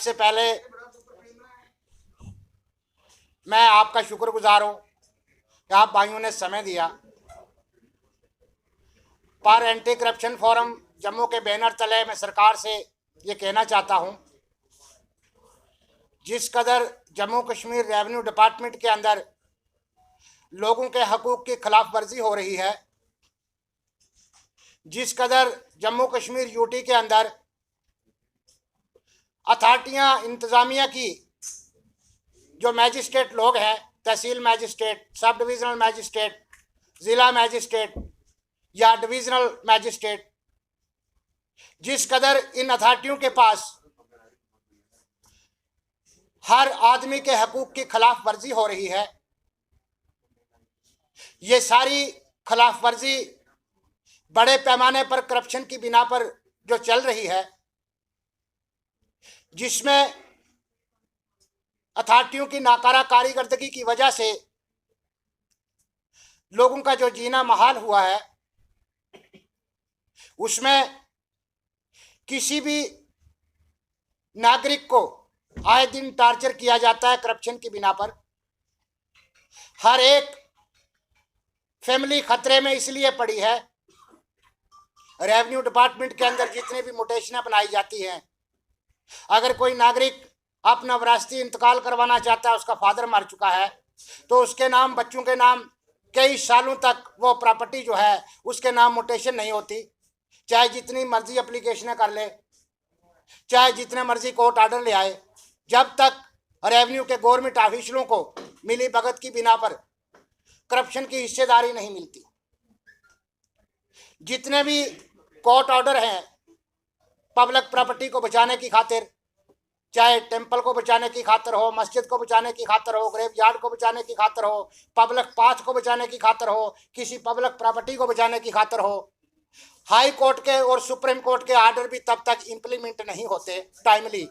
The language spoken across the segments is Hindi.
सबसे पहले मैं आपका शुक्रगुजार हूं कि आप भाइयों ने समय दिया। पर एंटी करप्शन फोरम जम्मू के बैनर तले मैं सरकार से ये कहना चाहता हूं, जिस कदर जम्मू कश्मीर रेवेन्यू डिपार्टमेंट के अंदर लोगों के हकूक़ की खिलाफ वर्जी हो रही है, जिस कदर जम्मू कश्मीर यूटी के अंदर अथॉरिटियां इंतज़ामिया की जो मैजिस्ट्रेट लोग हैं, तहसील मैजिस्ट्रेट, सब डिविज़नल मैजिस्ट्रेट, ज़िला मैजिस्ट्रेट या डिविज़नल मैजिस्ट्रेट, जिस कदर इन अथॉरिटियों के पास हर आदमी के हकूक़ की खिलाफ वर्जी हो रही है, ये सारी खिलाफ वर्जी बड़े पैमाने पर करप्शन की बिना पर जो चल रही है, जिसमें अथॉरिटियों की नाकारा कारीगर्दगी की वजह से लोगों का जो जीना महाल हुआ है, उसमें किसी भी नागरिक को आए दिन टार्चर किया जाता है करप्शन की बिना पर। हर एक फैमिली खतरे में इसलिए पड़ी है, रेवेन्यू डिपार्टमेंट के अंदर जितने भी मोटेशनें बनाई जाती हैं, अगर कोई नागरिक अपना विरासती इंतकाल करवाना चाहता है, उसका फादर मर चुका है, तो उसके नाम, बच्चों के नाम कई सालों तक वो प्रॉपर्टी जो है उसके नाम मोटेशन नहीं होती। चाहे जितनी मर्जी एप्लीकेशनें कर ले, चाहे जितने मर्जी कोर्ट ऑर्डर ले आए, जब तक रेवेन्यू के गवर्नमेंट ऑफिसरों को मिली भगत की बिना पर करप्शन की हिस्सेदारी नहीं मिलती। जितने भी कोर्ट ऑर्डर हैं पब्लिक प्रॉपर्टी को बचाने की खातिर, चाहे टेंपल को बचाने की खातिर हो, मस्जिद को बचाने की खातिर हो, ग्रेव यार्ड को बचाने की खातिर हो, पब्लिक पाथ को बचाने की खातिर हो, किसी पब्लिक प्रॉपर्टी को बचाने की खातिर हो, हाई कोर्ट के और सुप्रीम कोर्ट के ऑर्डर भी तब तक इम्प्लीमेंट नहीं होते टाइमली,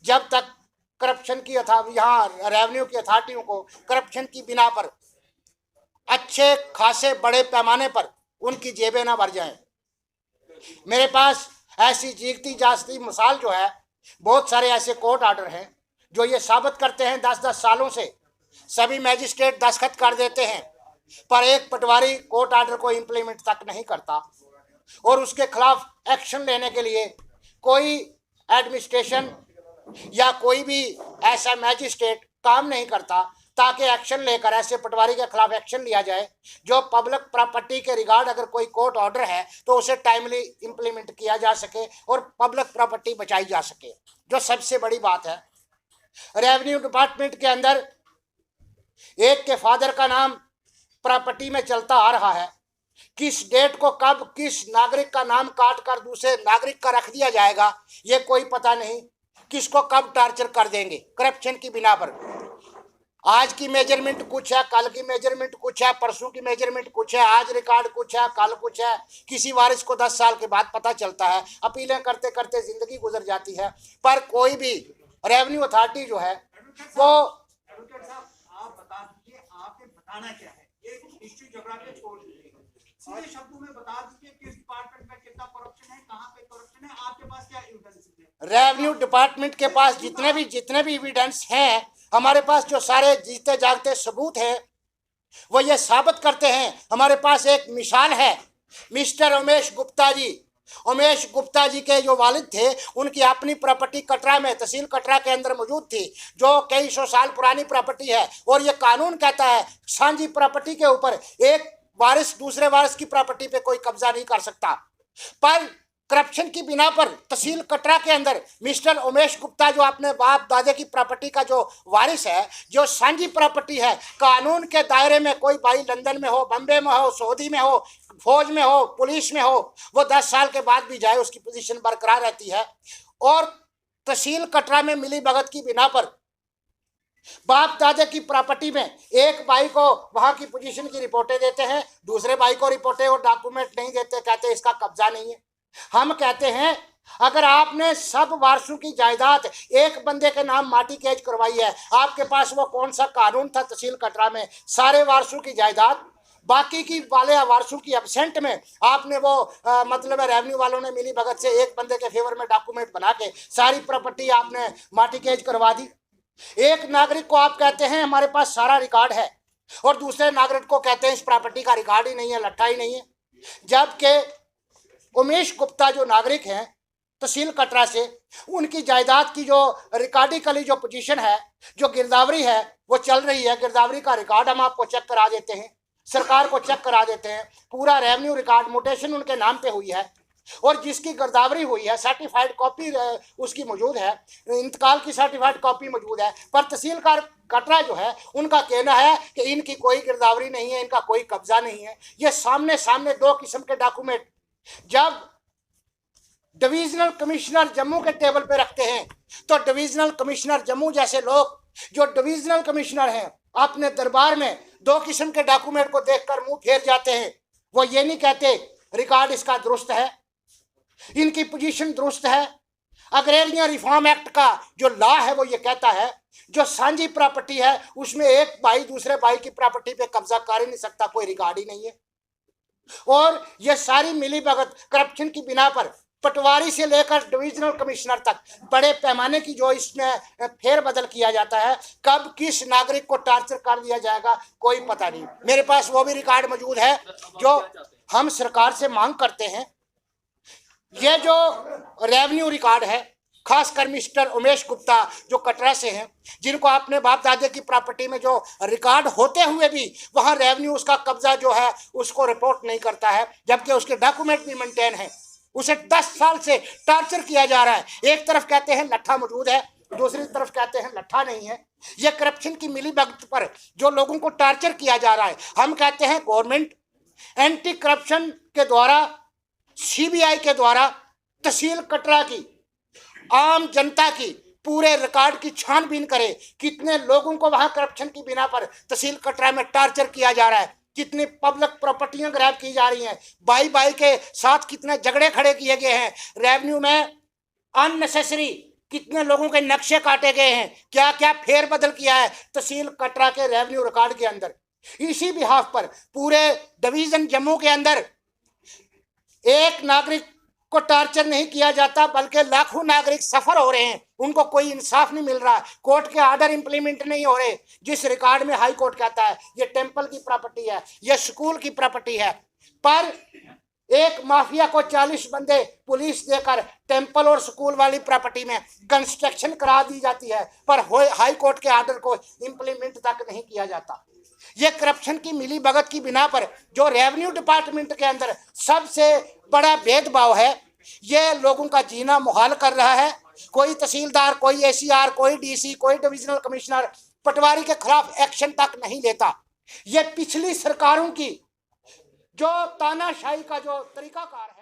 जब तक करप्शन की यहाँ रेवेन्यू की अथॉरिटियों को करप्शन की बिना पर अच्छे खासे बड़े पैमाने पर उनकी जेबें ना भर जाएं। मेरे पास ऐसी जीती जागती मिसाल जो है, बहुत सारे ऐसे कोर्ट ऑर्डर हैं जो ये साबित करते हैं 10-10 सालों से सभी मैजिस्ट्रेट दस्तखत कर देते हैं, पर एक पटवारी कोर्ट ऑर्डर को इम्प्लीमेंट तक नहीं करता और उसके खिलाफ एक्शन लेने के लिए कोई एडमिनिस्ट्रेशन या कोई भी ऐसा मैजिस्ट्रेट काम नहीं करता ताकि एक्शन लेकर ऐसे पटवारी के खिलाफ एक्शन लिया जाए। जो पब्लिक प्रॉपर्टी के रिगार्ड अगर कोई कोर्ट ऑर्डर है तो उसे टाइमली इंप्लीमेंट किया जा सके और पब्लिक प्रॉपर्टी बचाई जा सके, जो सबसे बड़ी बात है। रेवेन्यू डिपार्टमेंट के अंदर एक के फादर का नाम प्रॉपर्टी में चलता आ रहा है, किस डेट को कब किस नागरिक का नाम काट कर दूसरे नागरिक का रख दिया जाएगा ये कोई पता नहीं, किसको कब टार्चर कर देंगे करप्शन की बिना पर। आज की मेजरमेंट कुछ है, कल की मेजरमेंट कुछ है, परसों की मेजरमेंट कुछ है, आज रिकॉर्ड कुछ है, कल कुछ है। किसी वारिस को 10 साल के बाद पता चलता है, अपीलें करते करते जिंदगी गुजर जाती है, पर कोई भी रेवेन्यू अथॉरिटी जो है वो आप बता दीजिए आपने बताना क्या है, ये इश्यू ज्योग्राफी छोड़ दीजिए, सीधे शब्दों में बता दीजिए किस डिपार्टमेंट में कितना करप्शन है, कहाँ पे करप्शन है, आपके पास क्या एविडेंस है। रेवेन्यू डिपार्टमेंट के पास जितने भी एविडेंस हैं, हमारे पास जो सारे जीते जागते सबूत हैं, वो ये साबित करते हैं। हमारे पास एक मिसाल है, मिस्टर उमेश गुप्ता जी। उमेश गुप्ता जी के जो वालिद थे, उनकी अपनी प्रॉपर्टी कटरा में, तहसील कटरा के अंदर मौजूद थी, जो कई सौ साल पुरानी प्रॉपर्टी है। और ये कानून कहता है साझी प्रॉपर्टी के ऊपर एक वारिस दूसरे वारिस की प्रॉपर्टी पे कोई कब्जा नहीं कर सकता। पर करप्शन की बिना पर तहसील कटरा के अंदर मिस्टर उमेश गुप्ता जो अपने बाप दादे की प्रॉपर्टी का जो वारिस है, जो साझी प्रॉपर्टी है, कानून के दायरे में कोई भाई लंदन में हो, बम्बे में हो, सऊदी में हो, फौज में हो, पुलिस में हो, वो 10 साल के बाद भी जाए उसकी पोजीशन बरकरार रहती है। और तहसील कटरा में मिली भगत की बिना पर बाप दादे की प्रॉपर्टी में एक भाई को वहां की पोजीशन की रिपोर्टें देते हैं, दूसरे भाई को रिपोर्टें और डॉक्यूमेंट नहीं देते, कहते इसका कब्जा नहीं है। हम कहते हैं अगर आपने सब वारसों की जायदाद एक बंदे के नाम माटी केज करवाई है, आपके पास वो कौन सा कानून था तहसील कटरा में सारे वारसों की जायदाद बाकी की वाले वारसों की एब्सेंट में आपने वो मतलब है रेवेन्यू वालों ने मिली भगत से एक बंदे के फेवर में डॉक्यूमेंट बना के सारी प्रॉपर्टी आपने माटी केज करवा दी। एक नागरिक को आप कहते हैं हमारे पास सारा रिकॉर्ड है और दूसरे नागरिक को कहते हैं इस प्रॉपर्टी का रिकॉर्ड ही नहीं है, लट्ठा ही नहीं है। जबकि उमेश गुप्ता जो नागरिक हैं तहसील कटरा से, उनकी जायदाद की जो रिकॉर्डिकली जो पोजीशन है, जो गिरदावरी है वो चल रही है। गिरदावरी का रिकॉर्ड हम आपको चेक करा देते हैं, सरकार को चेक करा देते हैं। पूरा रेवेन्यू रिकॉर्ड म्यूटेशन उनके नाम पे हुई है और जिसकी गिरदावरी हुई है सर्टिफाइड कॉपी उसकी मौजूद है, इंतकाल की सर्टिफाइड कॉपी मौजूद है। पर तहसीलदार कटरा जो है उनका कहना है कि इनकी कोई गिरदावरी नहीं है, इनका कोई कब्जा नहीं है। ये सामने सामने दो किस्म के डॉक्यूमेंट जब डिविजनल कमिश्नर जम्मू के टेबल पे रखते हैं तो डिविजनल कमिश्नर जम्मू जैसे लोग जो डिविजनल कमिश्नर हैं अपने दरबार में दो किस्म के डॉक्यूमेंट को देखकर मुंह फेर जाते हैं। वो ये नहीं कहते रिकॉर्ड इसका दुरुस्त है, इनकी पोजीशन दुरुस्त है। अग्रेरियन रिफॉर्म एक्ट का जो लॉ है वो ये कहता है जो सांझी प्रॉपर्टी है उसमें एक भाई दूसरे भाई की प्रॉपर्टी पे कब्जा कर ही नहीं सकता, कोई रिकॉर्ड ही नहीं है। और ये सारी मिली भगत करप्शन की बिना पर पटवारी से लेकर डिविजनल कमिश्नर तक बड़े पैमाने की जो इसमें फेरबदल किया जाता है। कब किस नागरिक को टार्चर कर दिया जाएगा कोई पता नहीं। मेरे पास वो भी रिकॉर्ड मौजूद है जो हम सरकार से मांग करते हैं। ये जो रेवेन्यू रिकॉर्ड है खासकर मिस्टर उमेश गुप्ता जो कटरा से हैं, जिनको अपने बाप दादे की प्रॉपर्टी में जो रिकॉर्ड होते हुए भी वहाँ रेवेन्यू उसका कब्जा जो है उसको रिपोर्ट नहीं करता है, जबकि उसके डॉक्यूमेंट भी मेंटेन है। उसे 10 साल से टार्चर किया जा रहा है। एक तरफ कहते हैं लट्ठा मौजूद है, दूसरी तरफ कहते हैं लट्ठा नहीं है। ये करप्शन की मिली भगत पर जो लोगों को टार्चर किया जा रहा है, हम कहते हैं गवर्नमेंट एंटी करप्शन के द्वारा, सीबीआई के द्वारा तहसील कटरा की आम जनता की पूरे रिकॉर्ड की छानबीन करे। कितने लोगों को वहां करप्शन की बिना पर तहसील कटरा में टार्चर किया जा रहा है, कितनी पब्लिक प्रॉपर्टियां ग्रैब की जा रही हैं, भाई भाई के साथ कितने झगड़े खड़े किए गए हैं, रेवेन्यू में अननेसेसरी कितने लोगों के नक्शे काटे गए हैं, क्या क्या फेरबदल किया है तहसील कटरा के रेवेन्यू रिकॉर्ड के अंदर। इसी बिहाफ पर पूरे डिवीजन जम्मू के अंदर एक नागरिक को टार्चर नहीं किया जाता बल्कि लाखों नागरिक सफर हो रहे हैं, उनको कोई इंसाफ नहीं मिल रहा, कोर्ट के आर्डर इंप्लीमेंट नहीं हो रहे। जिस रिकॉर्ड में हाई कोर्ट कहता है ये टेंपल की प्रॉपर्टी है, ये स्कूल की प्रॉपर्टी है, पर एक माफिया को 40 बंदे पुलिस देकर टेंपल और स्कूल वाली प्रॉपर्टी में कंस्ट्रक्शन करा दी जाती है, पर हाई कोर्ट के आर्डर को इंप्लीमेंट तक नहीं किया जाता। ये करप्शन की मिली भगत की बिना पर जो रेवेन्यू डिपार्टमेंट के अंदर सबसे बड़ा भेदभाव है, ये लोगों का जीना मुहाल कर रहा है। कोई तहसीलदार, कोई एसीआर, कोई डीसी, कोई डिविजनल कमिश्नर पटवारी के खिलाफ एक्शन तक नहीं लेता। ये पिछली सरकारों की जो तानाशाही का जो तरीकाकार है।